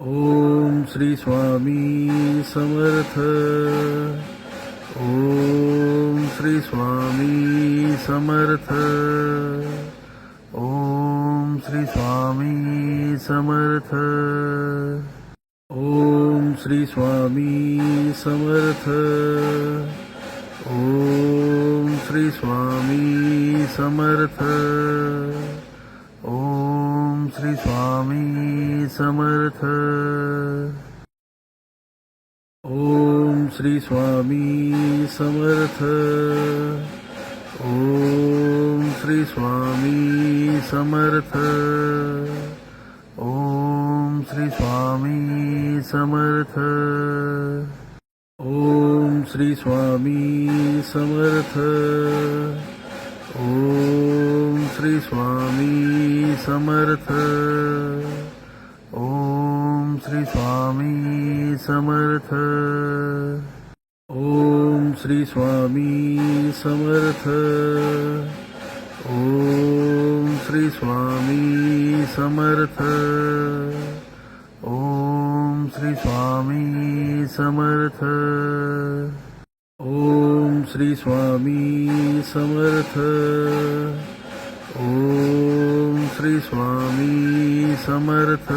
Om Shri Swami Samarth. Om Shri Swami Samarth. Om Shri Swami Samarth. Om Shri Swami Samarth. Om Shri Swami Samarth. Om Shri Swami Samarth. Om Shri Swami Samarth. Om Shri Swami Samarth. Om Shri Swami Samarth. Om Shri Swami Samarth. Om Shri Swami Samarth. Om Shri Swami Samarth. Om Shri Swami Samarth. Om Shri Swami Samarth. Om Shri Swami Samarth. Om Shri Swami Samarth. Om Shri Swami Samarth.